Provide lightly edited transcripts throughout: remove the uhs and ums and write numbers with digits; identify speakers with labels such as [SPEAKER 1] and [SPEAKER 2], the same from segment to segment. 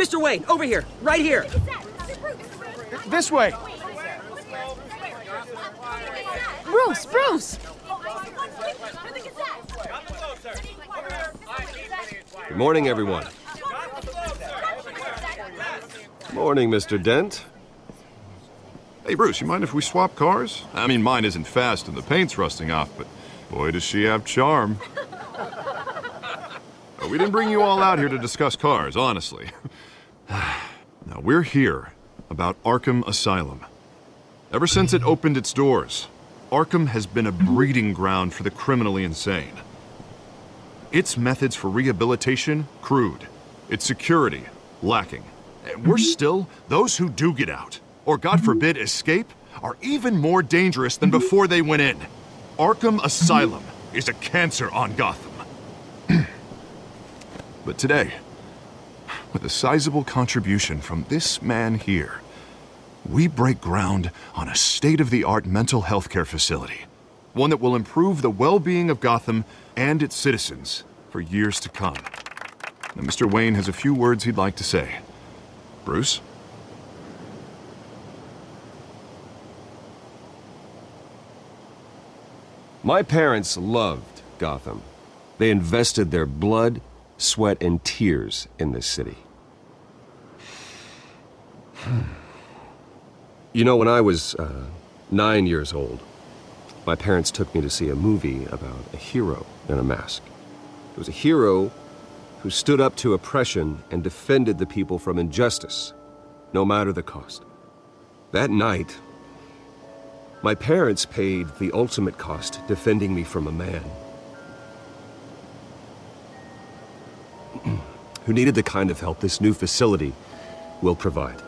[SPEAKER 1] Mr. Wayne, over here, right here.
[SPEAKER 2] This way.
[SPEAKER 3] Bruce!
[SPEAKER 4] Good morning, everyone. Morning, Mr. Dent.
[SPEAKER 5] Hey, Bruce, you mind if we swap cars? I mean, mine isn't fast and the paint's rusting off, but boy, does she have charm. We didn't bring you all out here to discuss cars, honestly. Now, we're here about Arkham Asylum. Ever since it opened its doors, Arkham has been a breeding ground for the criminally insane. Its methods for rehabilitation, crude. Its security, lacking. And worse still, those who do get out, or God forbid escape, are even more dangerous than before they went in. Arkham Asylum is a cancer on Gotham. But today, with a sizable contribution from this man here, we break ground on a state-of-the-art mental health care facility. One that will improve the well-being of Gotham and its citizens for years to come. Now, Mr. Wayne has a few words he'd like to say. Bruce?
[SPEAKER 4] My parents loved Gotham. They invested their blood, sweat, and tears in this city. You know, when I was 9 years old, my parents took me to see a movie about a hero in a mask. It was a hero who stood up to oppression and defended the people from injustice, no matter the cost. That night, my parents paid the ultimate cost defending me from a man who needed the kind of help this new facility will provide.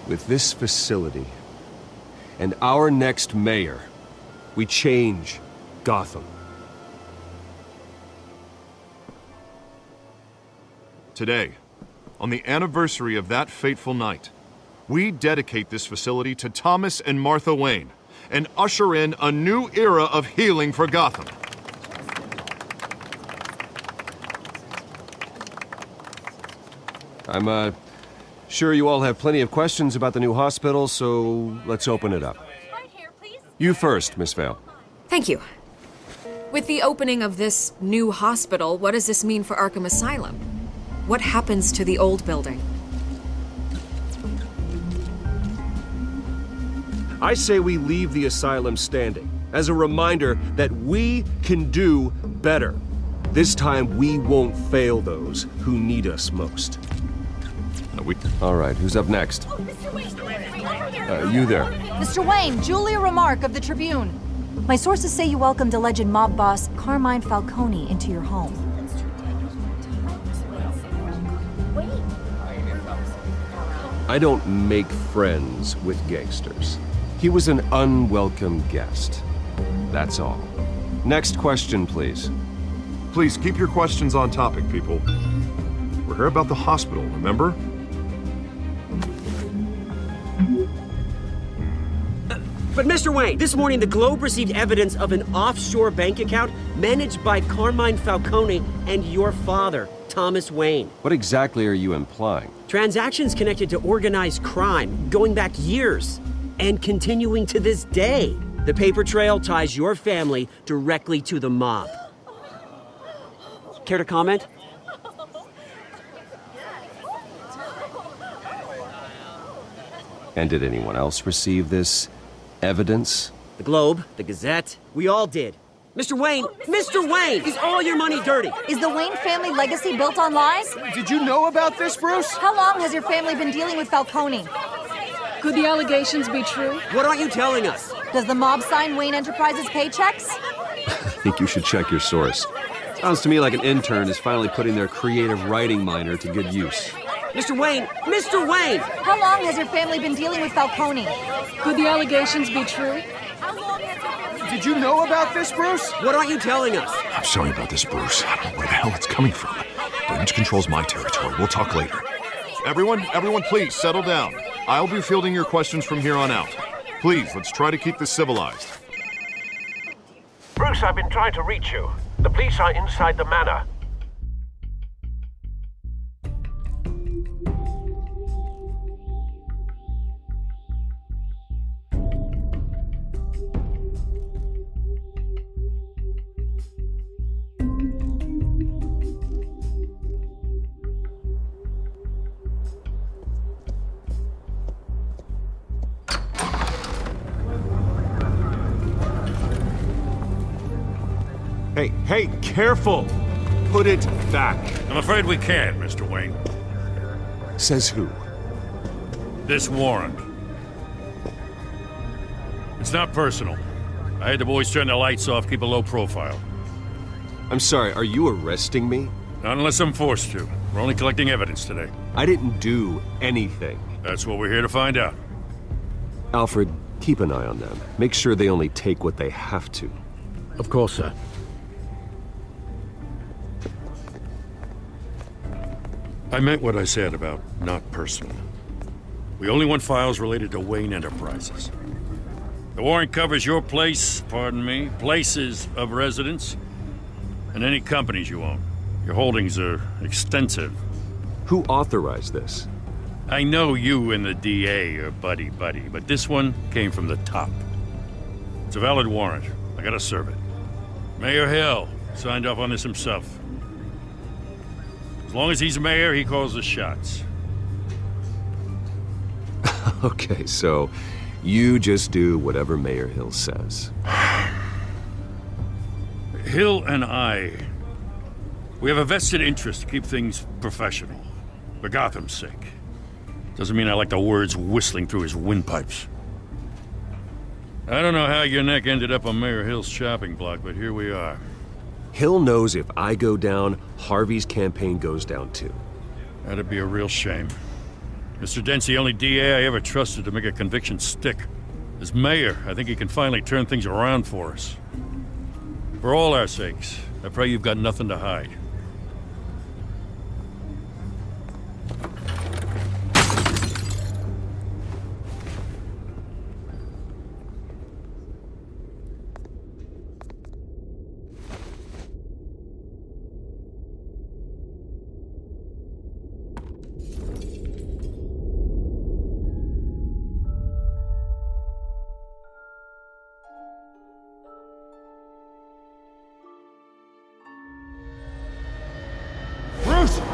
[SPEAKER 4] With this facility and our next mayor, we change Gotham.
[SPEAKER 5] Today, on the anniversary of that fateful night, we dedicate this facility to Thomas and Martha Wayne and usher in a new era of healing for Gotham.
[SPEAKER 4] I'm sure you all have plenty of questions about the new hospital, so let's open it up. You first, Miss Vale.
[SPEAKER 3] Thank you. With the opening of this new hospital, what does this mean for Arkham Asylum? What happens to the old building?
[SPEAKER 4] I say we leave the asylum standing as a reminder that we can do better. This time we won't fail those who need us most. All right, who's up next? You there.
[SPEAKER 6] Mr. Wayne, Julia Remark of the Tribune. My sources say you welcomed alleged mob boss Carmine Falcone into your home.
[SPEAKER 4] I don't make friends with gangsters. He was an unwelcome guest. That's all. Next question, please.
[SPEAKER 5] Please keep your questions on topic, people. We're here about the hospital, remember?
[SPEAKER 1] But Mr. Wayne, this morning the Globe received evidence of an offshore bank account managed by Carmine Falcone and your father, Thomas Wayne.
[SPEAKER 4] What exactly are you implying?
[SPEAKER 1] Transactions connected to organized crime going back years and continuing to this day. The paper trail ties your family directly to the mob. Care to comment?
[SPEAKER 4] And did anyone else receive this evidence?
[SPEAKER 1] The Globe, the Gazette, we all did. Mr. Wayne, Mr. Wayne, is all your money dirty?
[SPEAKER 6] Is the Wayne family legacy built on lies?
[SPEAKER 2] Did you know about this, Bruce?
[SPEAKER 6] How long has your family been dealing with Falcone?
[SPEAKER 7] Could the allegations be true?
[SPEAKER 1] What aren't you telling us?
[SPEAKER 6] Does the mob sign Wayne Enterprises paychecks?
[SPEAKER 4] I think you should check your source. Sounds to me like an intern is finally putting their creative writing minor to good use.
[SPEAKER 1] Mr. Wayne, Mr. Wayne!
[SPEAKER 6] How long has your family been dealing with Falcone?
[SPEAKER 7] Could the allegations be true?
[SPEAKER 2] Did you know about this, Bruce?
[SPEAKER 1] What aren't you telling us?
[SPEAKER 5] I'm sorry about this, Bruce. I don't know where the hell it's coming from. Damage control's my territory. We'll talk later. Everyone, please, settle down. I'll be fielding your questions from here on out. Please, let's try to keep this civilized.
[SPEAKER 8] Bruce, I've been trying to reach you. The police are inside the manor.
[SPEAKER 4] Hey, careful! Put it back.
[SPEAKER 9] I'm afraid we can't, Mr. Wayne.
[SPEAKER 4] Says who?
[SPEAKER 9] This warrant. It's not personal. I had the boys turn the lights off, keep a low profile.
[SPEAKER 4] I'm sorry, are you arresting me?
[SPEAKER 9] Not unless I'm forced to. We're only collecting evidence today.
[SPEAKER 4] I didn't do anything.
[SPEAKER 9] That's what we're here to find out.
[SPEAKER 4] Alfred, keep an eye on them. Make sure they only take what they have to.
[SPEAKER 1] Of course, sir.
[SPEAKER 9] I meant what I said about not personal. We only want files related to Wayne Enterprises. The warrant covers your place, pardon me, places of residence, and any companies you own. Your holdings are extensive.
[SPEAKER 4] Who authorized this?
[SPEAKER 9] I know you and the DA are buddy-buddy, but this one came from the top. It's a valid warrant. I gotta serve it. Mayor Hill signed off on this himself. As long as he's mayor, he calls the shots.
[SPEAKER 4] Okay, so you just do whatever Mayor Hill says.
[SPEAKER 9] Hill and we have a vested interest to keep things professional. For Gotham's sake. Doesn't mean I like the words whistling through his windpipes. I don't know how your neck ended up on Mayor Hill's shopping block, but here we are.
[SPEAKER 4] Hill knows if I go down, Harvey's campaign goes down too.
[SPEAKER 9] That'd be a real shame. Mr. Dent's the only DA I ever trusted to make a conviction stick. As mayor, I think he can finally turn things around for us. For all our sakes, I pray you've got nothing to hide.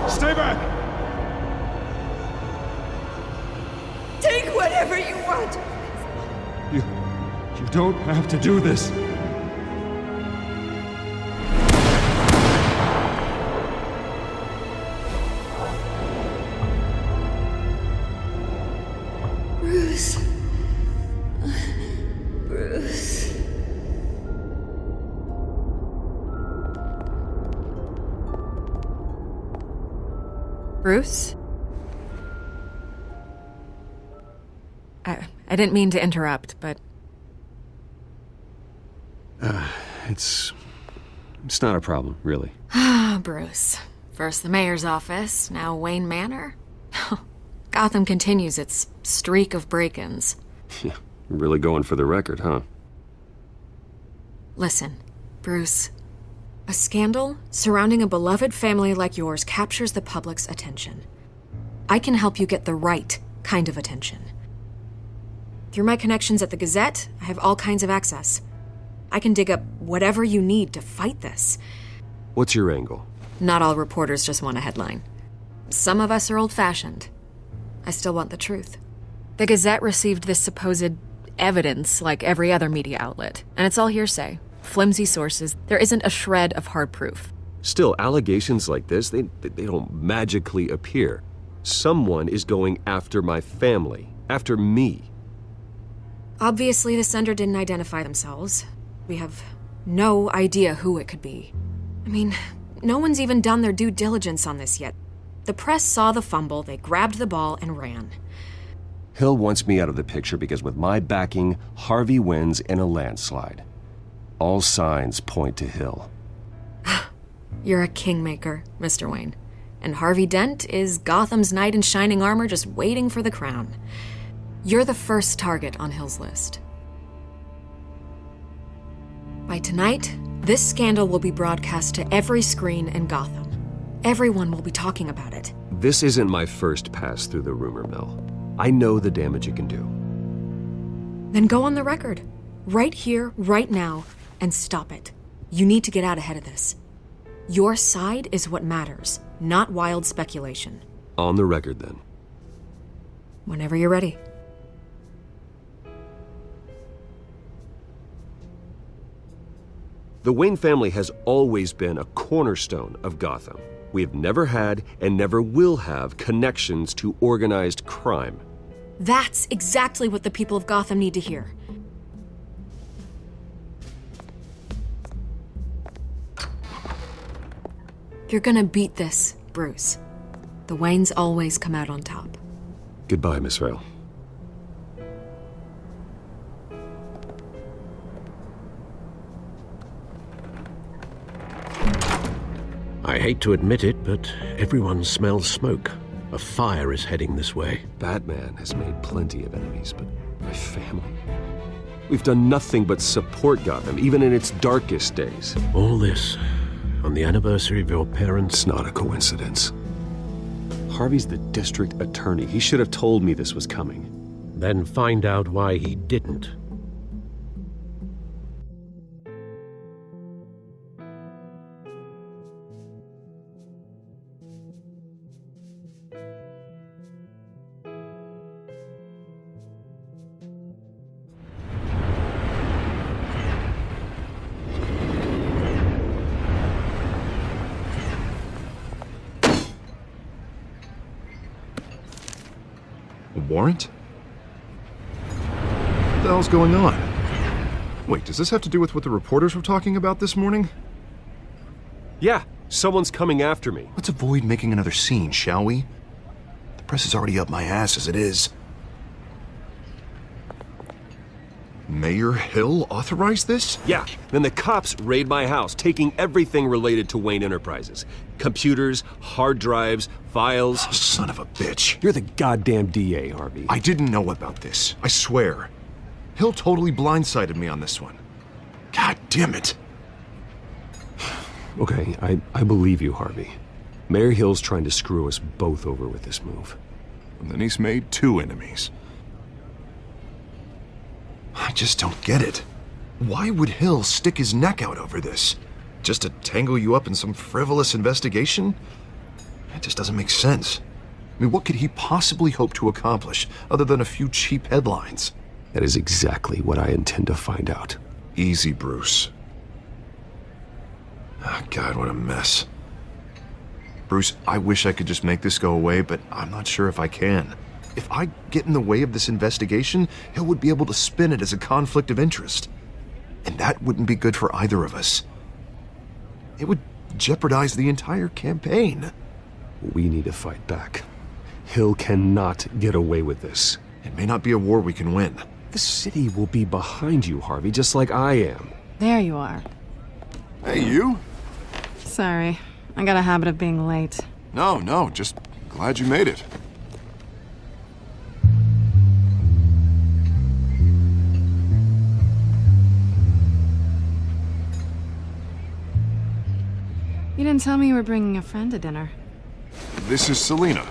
[SPEAKER 2] Stay back!
[SPEAKER 10] Take whatever you want!
[SPEAKER 2] You don't have to do this.
[SPEAKER 10] Bruce. Bruce.
[SPEAKER 3] Bruce? I didn't mean to interrupt, but...
[SPEAKER 4] It's not a problem, really.
[SPEAKER 3] Bruce. First the mayor's office, now Wayne Manor. Gotham continues its streak of break-ins.
[SPEAKER 4] Yeah, really going for the record, huh?
[SPEAKER 3] Listen, Bruce. A scandal surrounding a beloved family like yours captures the public's attention. I can help you get the right kind of attention. Through my connections at the Gazette, I have all kinds of access. I can dig up whatever you need to fight this.
[SPEAKER 4] What's your angle?
[SPEAKER 3] Not all reporters just want a headline. Some of us are old-fashioned. I still want the truth. The Gazette received this supposed evidence like every other media outlet, and it's all hearsay. Flimsy sources. There isn't a shred of hard proof.
[SPEAKER 4] Still, allegations like this, they don't magically appear. Someone is going after my family, after me.
[SPEAKER 3] Obviously, the sender didn't identify themselves. We have no idea who it could be. I mean, no one's even done their due diligence on this yet. The press saw the fumble, they grabbed the ball and ran.
[SPEAKER 4] Hill wants me out of the picture because with my backing, Harvey wins in a landslide. All signs point to Hill.
[SPEAKER 3] You're a kingmaker, Mr. Wayne. And Harvey Dent is Gotham's knight in shining armor just waiting for the crown. You're the first target on Hill's list. By tonight, This scandal will be broadcast to every screen in Gotham. Everyone will be talking about it.
[SPEAKER 4] This isn't my first pass through the rumor mill. I know the damage it can do.
[SPEAKER 3] Then go on the record. Right here, right now, and stop it. You need to get out ahead of this. Your side is what matters, not wild speculation.
[SPEAKER 4] On the record, then.
[SPEAKER 3] Whenever you're ready.
[SPEAKER 4] The Wayne family has always been a cornerstone of Gotham. We have never had and never will have connections to organized crime.
[SPEAKER 3] That's exactly what the people of Gotham need to hear. You're gonna beat this, Bruce. The Waynes always come out on top.
[SPEAKER 4] Goodbye, Miss Vale.
[SPEAKER 8] I hate to admit it, but everyone smells smoke. A fire is heading this way.
[SPEAKER 4] Batman has made plenty of enemies, but my family? We've done nothing but support Gotham, even in its darkest days.
[SPEAKER 8] All this on the anniversary of your parents'...
[SPEAKER 4] It's not a coincidence. Harvey's the district attorney. He should have told me this was coming.
[SPEAKER 8] Then find out why he didn't.
[SPEAKER 5] Warrant? What the hell's going on? Wait, does this have to do with what the reporters were talking about this morning?
[SPEAKER 4] Yeah, someone's coming after me.
[SPEAKER 5] Let's avoid making another scene, shall we? The press is already up my ass as it is. Mayor Hill authorized this?
[SPEAKER 4] Yeah, then the cops raid my house, taking everything related to Wayne Enterprises. Computers, hard drives, files.
[SPEAKER 5] Oh, son of a bitch.
[SPEAKER 4] You're the goddamn DA, Harvey.
[SPEAKER 5] I didn't know about this. I swear. Hill totally blindsided me on this one. God damn it.
[SPEAKER 4] Okay, I believe you, Harvey. Mayor Hill's trying to screw us both over with this move.
[SPEAKER 5] And then he's made 2 enemies. I just don't get it. Why would Hill stick his neck out over this? Just to tangle you up in some frivolous investigation? It just doesn't make sense. I mean, what could he possibly hope to accomplish other than a few cheap headlines?
[SPEAKER 4] That is exactly what I intend to find out.
[SPEAKER 5] Easy, Bruce. Oh, God, what a mess. Bruce, I wish I could just make this go away, but I'm not sure if I can. If I get in the way of this investigation, Hill would be able to spin it as a conflict of interest. And that wouldn't be good for either of us. It would jeopardize the entire campaign.
[SPEAKER 4] We need to fight back. Hill cannot get away with this.
[SPEAKER 5] It may not be a war we can win.
[SPEAKER 4] The city will be behind you, Harvey, just like I am.
[SPEAKER 11] There you are.
[SPEAKER 5] Hey, you?
[SPEAKER 11] Sorry, I got a habit of being late.
[SPEAKER 5] No, just glad you made it.
[SPEAKER 11] You didn't tell me you were bringing a friend to dinner.
[SPEAKER 5] This is Selina.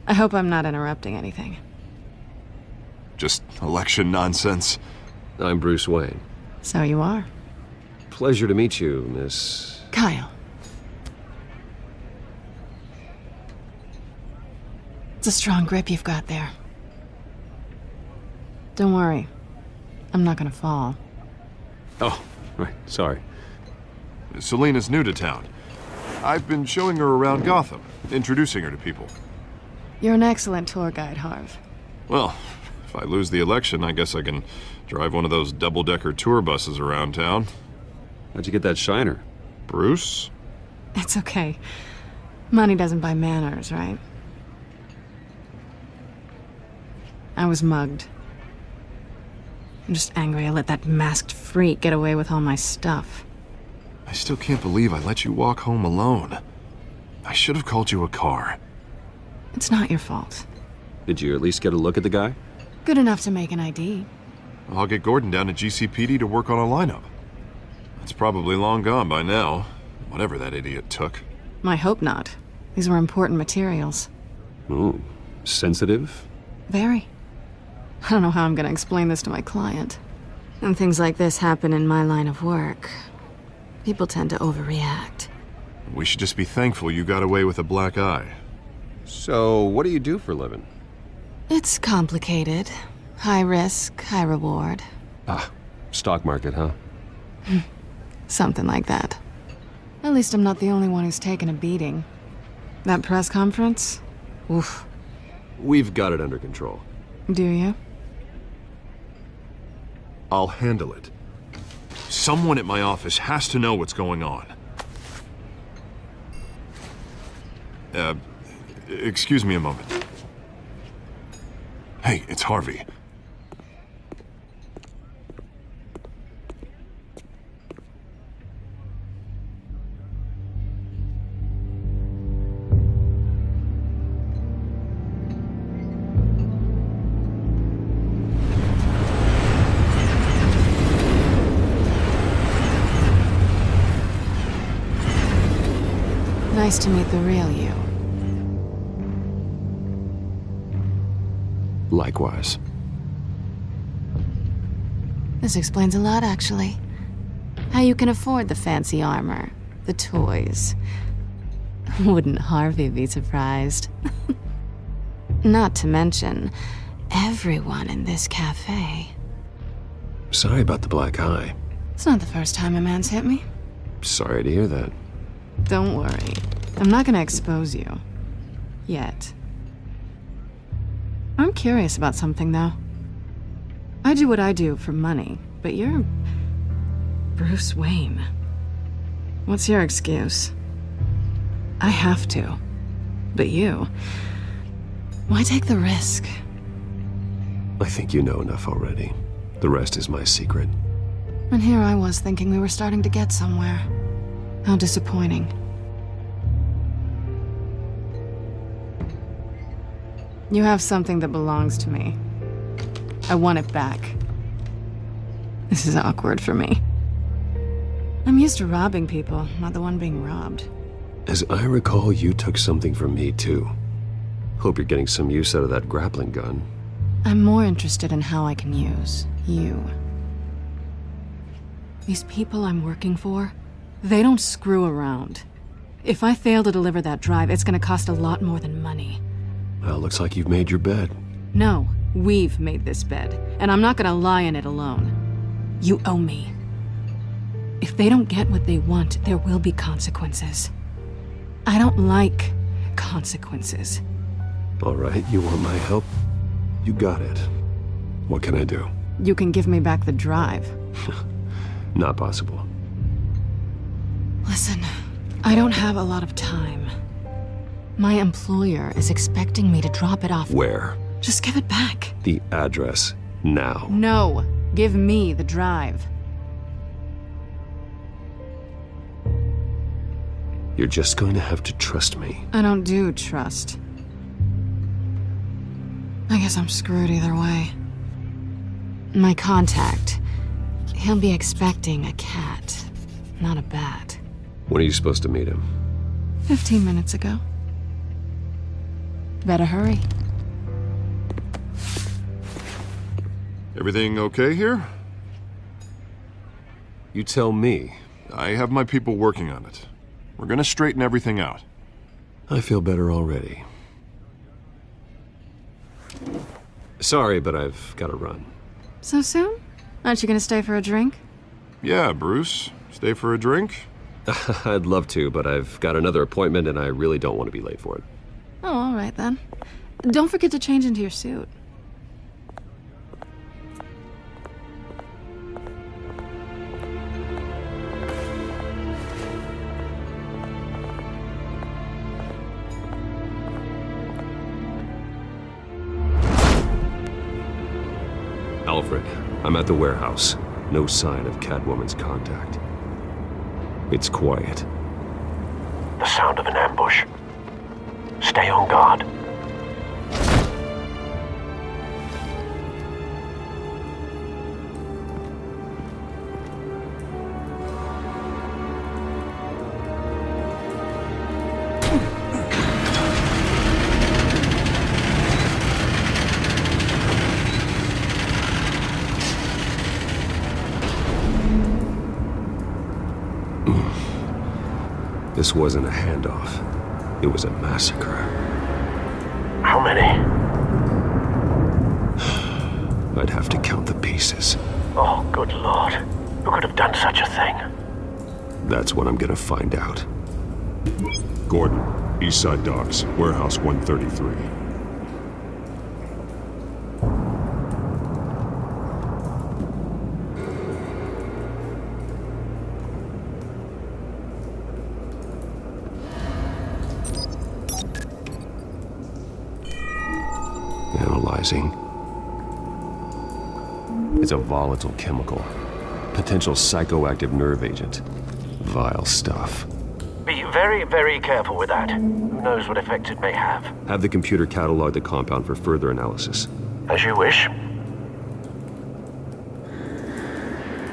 [SPEAKER 11] I hope I'm not interrupting anything.
[SPEAKER 5] Just election nonsense.
[SPEAKER 4] I'm Bruce Wayne.
[SPEAKER 11] So you are.
[SPEAKER 4] Pleasure to meet you, Miss...
[SPEAKER 11] Kyle. It's a strong grip you've got there. Don't worry. I'm not gonna fall.
[SPEAKER 4] Oh, right, sorry.
[SPEAKER 5] Selina's new to town. I've been showing her around Gotham, introducing her to people.
[SPEAKER 11] You're an excellent tour guide, Harv.
[SPEAKER 5] Well, if I lose the election, I guess I can drive one of those double-decker tour buses around town.
[SPEAKER 4] How'd you get that shiner?
[SPEAKER 5] Bruce?
[SPEAKER 11] It's okay. Money doesn't buy manners, right? I was mugged. I'm just angry I let that masked freak get away with all my stuff.
[SPEAKER 5] I still can't believe I let you walk home alone. I should have called you a car.
[SPEAKER 11] It's not your fault.
[SPEAKER 4] Did you at least get a look at the guy?
[SPEAKER 11] Good enough to make an ID.
[SPEAKER 5] I'll get Gordon down to GCPD to work on a lineup. It's probably long gone by now. Whatever that idiot took.
[SPEAKER 11] I hope not. These were important materials.
[SPEAKER 4] Ooh, sensitive?
[SPEAKER 11] Very. I don't know how I'm gonna explain this to my client. When things like this happen in my line of work, people tend to overreact.
[SPEAKER 5] We should just be thankful you got away with a black eye.
[SPEAKER 4] So, what do you do for a living?
[SPEAKER 11] It's complicated. High risk, high reward.
[SPEAKER 4] Ah, stock market, huh?
[SPEAKER 11] Something like that. At least I'm not the only one who's taken a beating. That press conference? Oof.
[SPEAKER 4] We've got it under control.
[SPEAKER 11] Do you?
[SPEAKER 5] I'll handle it. Someone at my office has to know what's going on. Excuse me a moment. Hey, it's Harvey.
[SPEAKER 11] Nice to meet the real you.
[SPEAKER 4] Likewise.
[SPEAKER 11] This explains a lot, actually. How you can afford the fancy armor, the toys. Wouldn't Harvey be surprised? Not to mention, everyone in this cafe.
[SPEAKER 4] Sorry about the black eye.
[SPEAKER 11] It's not the first time a man's hit me.
[SPEAKER 4] Sorry to hear that.
[SPEAKER 11] Don't worry. I'm not gonna expose you. Yet. I'm curious about something, though. I do what I do for money, but you're Bruce Wayne. What's your excuse? I have to. But you... why take the risk?
[SPEAKER 4] I think you know enough already. The rest is my secret.
[SPEAKER 11] And here I was thinking we were starting to get somewhere. How disappointing. You have something that belongs to me. I want it back. This is awkward for me. I'm used to robbing people, not the one being robbed.
[SPEAKER 4] As I recall, you took something from me, too. Hope you're getting some use out of that grappling gun.
[SPEAKER 11] I'm more interested in how I can use you. These people I'm working for, they don't screw around. If I fail to deliver that drive, it's gonna cost a lot more than money.
[SPEAKER 4] Well, looks like you've made your bed.
[SPEAKER 11] No, we've made this bed, and I'm not gonna lie in it alone. You owe me. If they don't get what they want, there will be consequences. I don't like consequences.
[SPEAKER 4] All right, you want my help? You got it. What can I do?
[SPEAKER 11] You can give me back the drive.
[SPEAKER 4] Not possible.
[SPEAKER 11] Listen, I don't have a lot of time. My employer is expecting me to drop it off.
[SPEAKER 4] Where?
[SPEAKER 11] Just give it back.
[SPEAKER 4] The address, now.
[SPEAKER 11] No, give me the drive.
[SPEAKER 4] You're just going to have to trust me.
[SPEAKER 11] I don't do trust. I guess I'm screwed either way. My contact, he'll be expecting a cat, not a bat.
[SPEAKER 4] When are you supposed to meet him?
[SPEAKER 11] 15 minutes ago. Better hurry.
[SPEAKER 5] Everything okay here?
[SPEAKER 4] You tell me.
[SPEAKER 5] I have my people working on it. We're gonna straighten everything out.
[SPEAKER 4] I feel better already. Sorry, but I've got to run.
[SPEAKER 11] So soon? Aren't you gonna stay for a drink?
[SPEAKER 5] Yeah, Bruce. Stay for a drink?
[SPEAKER 4] I'd love to, but I've got another appointment and I really don't want to be late for it.
[SPEAKER 11] Oh, all right then. Don't forget to change into your suit.
[SPEAKER 4] Alfred, I'm at the warehouse. No sign of Catwoman's contact. It's quiet.
[SPEAKER 8] The sound of an ambush. Stay on guard.
[SPEAKER 4] This wasn't a handoff. It was a massacre.
[SPEAKER 8] How many?
[SPEAKER 4] I'd have to count the pieces.
[SPEAKER 8] Oh, good lord. Who could have done such a thing?
[SPEAKER 4] That's what I'm gonna find out.
[SPEAKER 5] Gordon, Eastside Docks, Warehouse 133.
[SPEAKER 4] Analyzing. It's a volatile chemical. Potential psychoactive nerve agent. Vile stuff.
[SPEAKER 8] Be very, very careful with that. Who knows what effects it may have.
[SPEAKER 4] Have the computer catalog the compound for further analysis.
[SPEAKER 8] As you wish.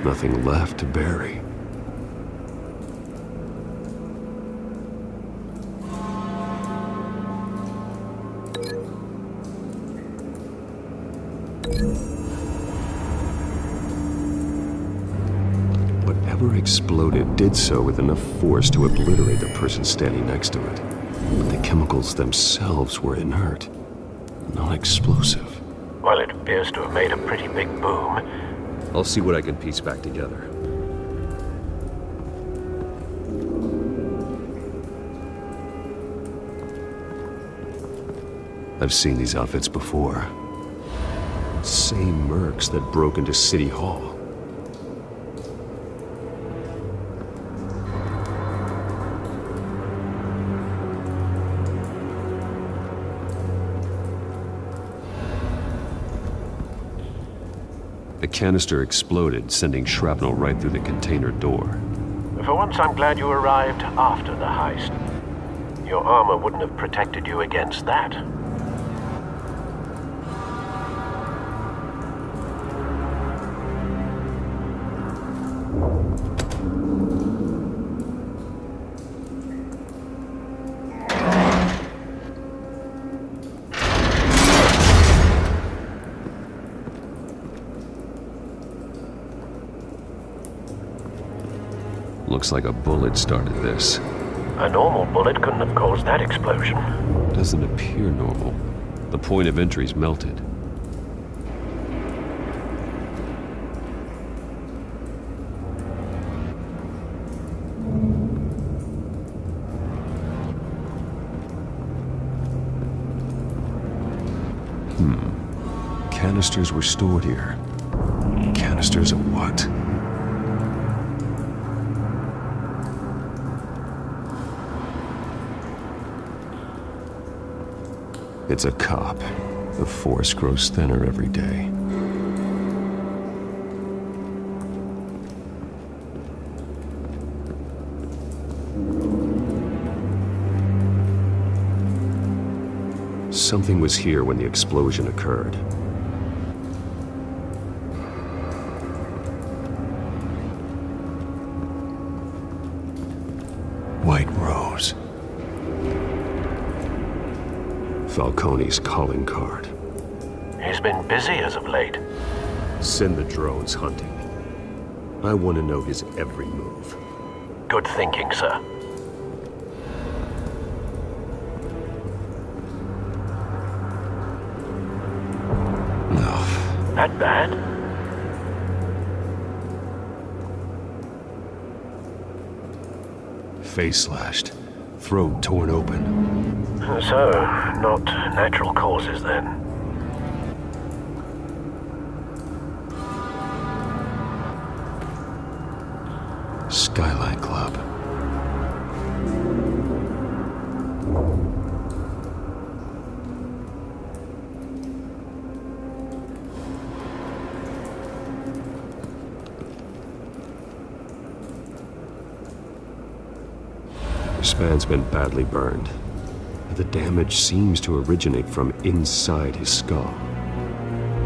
[SPEAKER 4] Nothing left to bury. Whatever exploded did so with enough force to obliterate the person standing next to it. But the chemicals themselves were inert, non-explosive.
[SPEAKER 8] Well, it appears to have made a pretty big boom.
[SPEAKER 4] I'll see what I can piece back together. I've seen these outfits before. Same mercs that broke into City Hall. The canister exploded, sending shrapnel right through the container door.
[SPEAKER 8] For once, I'm glad you arrived after the heist. Your armor wouldn't have protected you against that.
[SPEAKER 4] Looks like a bullet started this.
[SPEAKER 8] A normal bullet couldn't have caused that explosion.
[SPEAKER 4] Doesn't appear normal. The point of entry's melted. Canisters were stored here. Canisters of what? It's a cop. The force grows thinner every day. Something was here when the explosion occurred. White Rose. Falcone's calling card.
[SPEAKER 8] He's been busy as of late.
[SPEAKER 4] Send the drones hunting. I want to know his every move.
[SPEAKER 8] Good thinking, sir.
[SPEAKER 4] No.
[SPEAKER 8] That bad?
[SPEAKER 4] Face slashed. Throat torn open.
[SPEAKER 8] So, not natural causes then.
[SPEAKER 4] Skyline Club. This man's been badly burned. The damage seems to originate from inside his skull.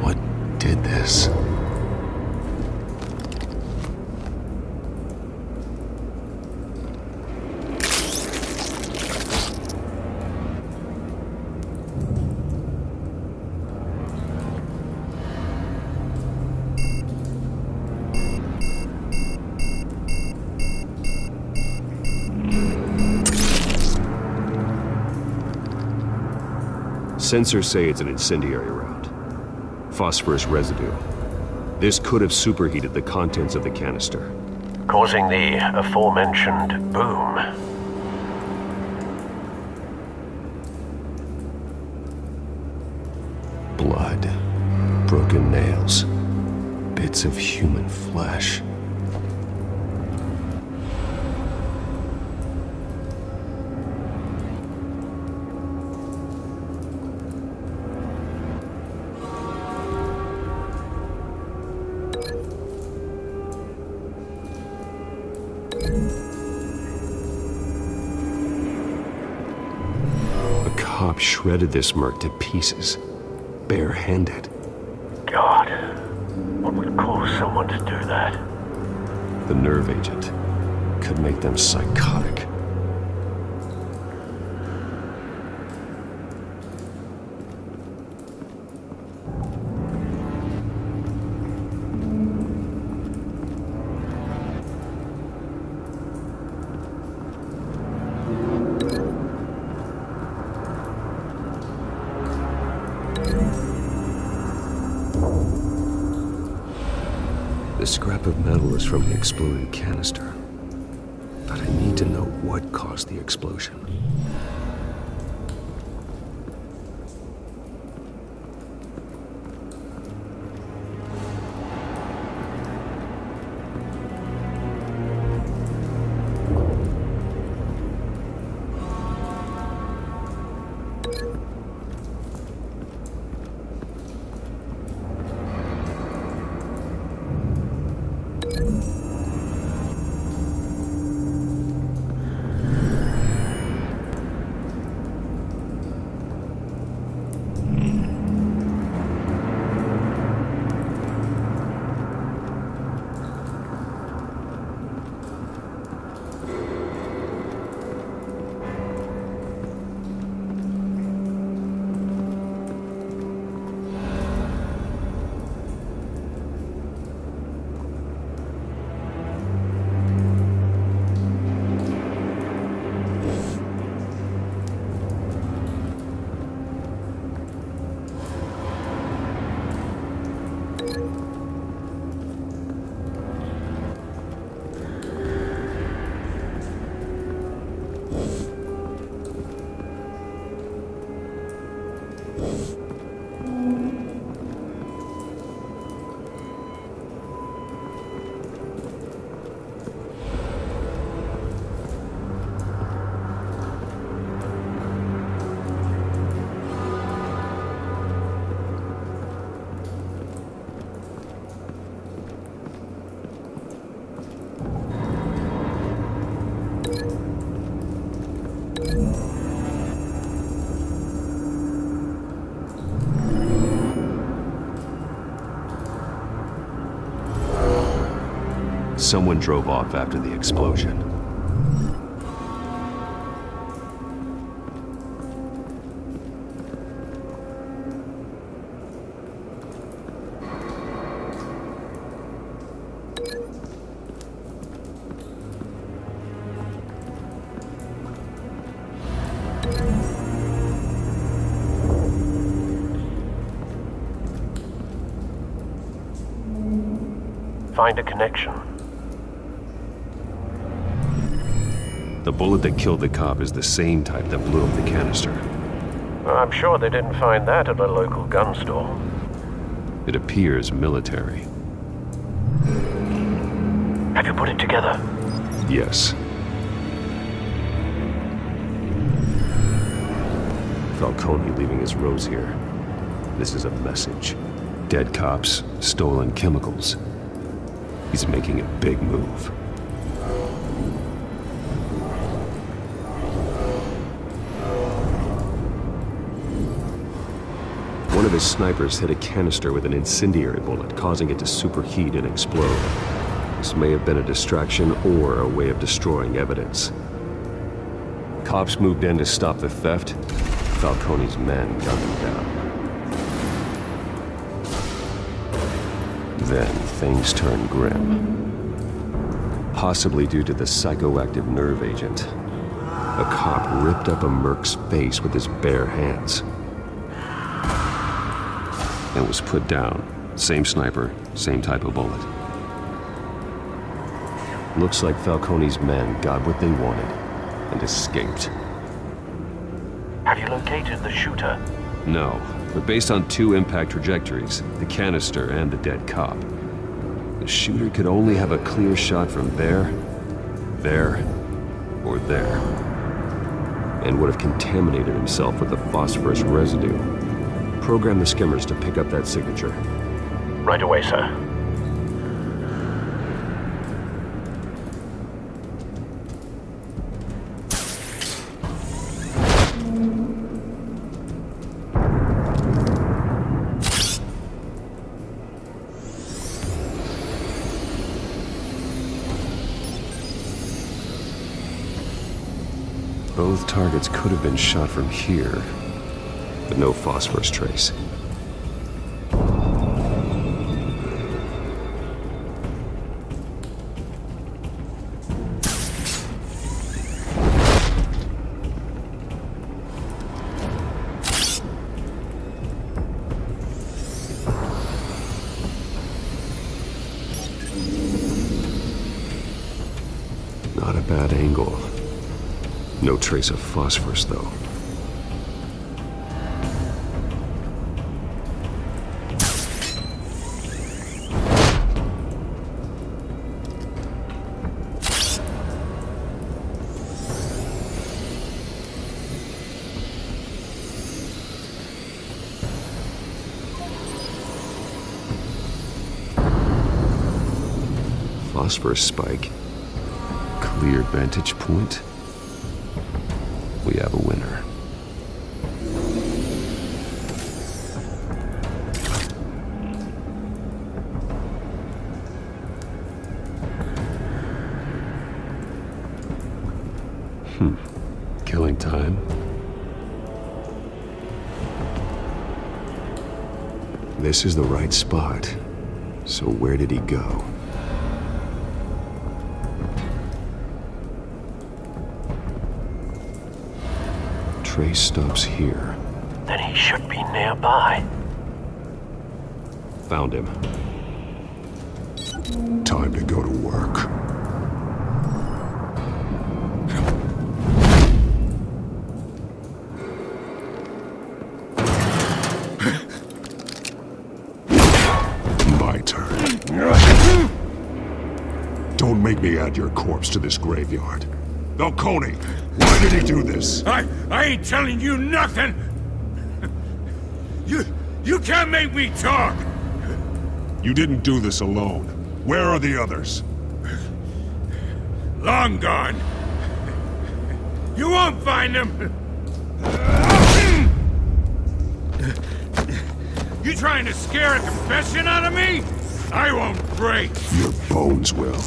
[SPEAKER 4] What did this? Sensors say it's an incendiary round. Phosphorus residue. This could have superheated the contents of the canister,
[SPEAKER 8] causing the aforementioned boom.
[SPEAKER 4] Blood, broken nails, bits of human flesh. A cop shredded this merc to pieces, bare-handed.
[SPEAKER 8] God, what would cause someone to do that?
[SPEAKER 4] The nerve agent could make them psychotic. The scrap of metal is from the exploded canister. But I need to know what caused the explosion. Someone drove off after the explosion.
[SPEAKER 8] Find a connection.
[SPEAKER 4] The bullet that killed the cop is the same type that blew up the canister.
[SPEAKER 8] I'm sure they didn't find that at a local gun store.
[SPEAKER 4] It appears military.
[SPEAKER 8] Have you put it together?
[SPEAKER 4] Yes. Falcone leaving his rose here. This is a message. Dead cops, stolen chemicals. He's making a big move. One of his snipers hit a canister with an incendiary bullet, causing it to superheat and explode. This may have been a distraction or a way of destroying evidence. Cops moved in to stop the theft. Falcone's men gunned him down. Then things turned grim. Possibly due to the psychoactive nerve agent. A cop ripped up a merc's face with his bare hands. and was put down. Same sniper, same type of bullet. Looks like Falcone's men got what they wanted and escaped.
[SPEAKER 8] Have you located the shooter?
[SPEAKER 4] No, but based on 2 impact trajectories, the canister and the dead cop, the shooter could only have a clear shot from there, or there, and would have contaminated himself with the phosphorus residue. Program the skimmers to pick up that signature.
[SPEAKER 8] Right away, sir.
[SPEAKER 4] Both targets could have been shot from here, but no phosphorus trace. Not a bad angle. No trace of phosphorus, though. Phosphorus spike. Clear vantage point. We have a winner. Killing time. This is the right spot. So where did he go? Trace stops here.
[SPEAKER 8] Then he should be nearby.
[SPEAKER 4] Found him.
[SPEAKER 12] Time to go to work. My turn. Don't make me add your corpse to this graveyard. Falcone, why did he do this?
[SPEAKER 9] I ain't telling you nothing! You can't make me talk!
[SPEAKER 12] You didn't do this alone. Where are the others?
[SPEAKER 9] Long gone. You won't find them! You trying to scare a confession out of me? I won't break!
[SPEAKER 12] Your bones will.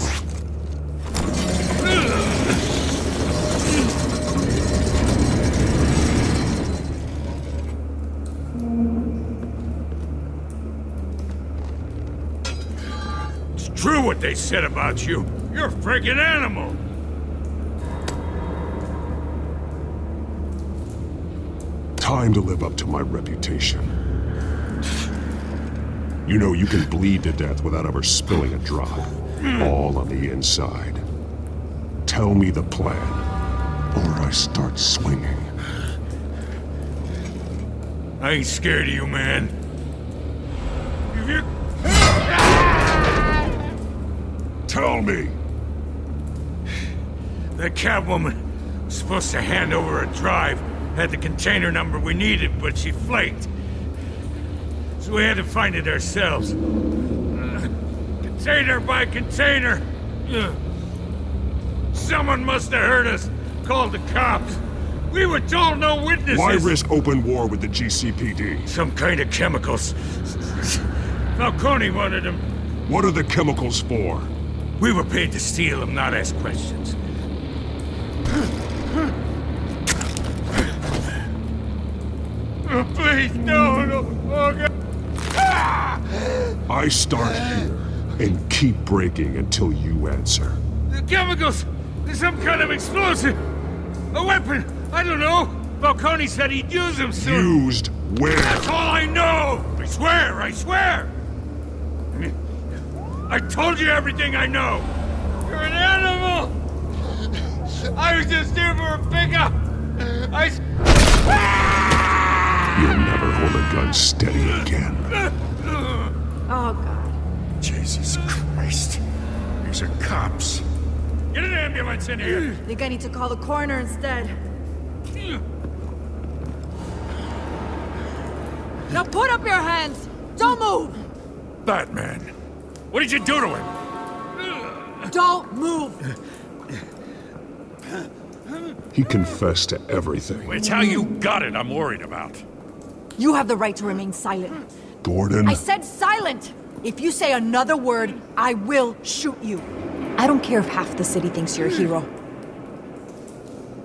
[SPEAKER 9] True what they said about you. You're a freaking animal.
[SPEAKER 12] Time to live up to my reputation. You know you can bleed to death without ever spilling a drop. All on the inside. Tell me the plan, or I start swinging.
[SPEAKER 9] I ain't scared of you, man. If you...
[SPEAKER 12] Tell me!
[SPEAKER 9] That Catwoman was supposed to hand over a drive, had the container number we needed, but she flaked. So we had to find it ourselves. Container by container. Someone must have heard us, called the cops. We were told no witnesses.
[SPEAKER 12] Why risk open war with the GCPD?
[SPEAKER 9] Some kind of chemicals. Falcone wanted them.
[SPEAKER 12] What are the chemicals for?
[SPEAKER 9] We were paid to steal them, not ask questions. Oh, please, no. Oh, God.
[SPEAKER 12] I start here and keep breaking until you answer.
[SPEAKER 9] The chemicals! There's some kind of explosive! A weapon! I don't know! Falcone said he'd use them soon!
[SPEAKER 12] Used Where?
[SPEAKER 9] That's all I know! I swear, I swear! I told you everything I know! You're an animal! I was just here for a pickup!
[SPEAKER 12] You'll never hold a gun steady again.
[SPEAKER 10] Oh, God.
[SPEAKER 9] Jesus Christ. These are cops. Get an ambulance in here!
[SPEAKER 10] I think I need to call the coroner instead. Now put up your hands! Don't move!
[SPEAKER 9] Batman, what did you do to him?
[SPEAKER 10] Don't move!
[SPEAKER 12] He confessed to everything.
[SPEAKER 9] It's how you got it I'm worried about.
[SPEAKER 6] You have the right to remain silent.
[SPEAKER 12] Gordon?
[SPEAKER 6] I said silent! If you say another word, I will shoot you. I don't care if half the city thinks you're a hero.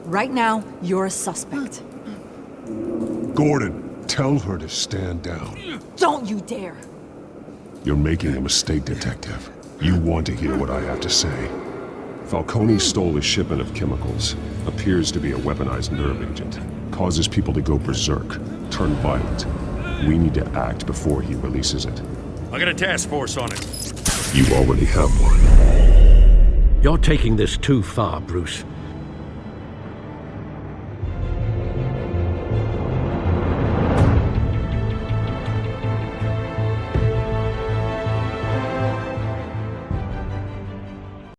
[SPEAKER 6] Right now, you're a suspect.
[SPEAKER 12] Gordon, tell her to stand down.
[SPEAKER 6] Don't you dare!
[SPEAKER 12] You're making a mistake, Detective. You want to hear what I have to say. Falcone stole a shipment of chemicals. Appears to be a weaponized nerve agent. Causes people to go berserk, turn violent. We need to act before he releases it.
[SPEAKER 9] I got a task force on it.
[SPEAKER 12] You already have one.
[SPEAKER 8] You're taking this too far, Bruce.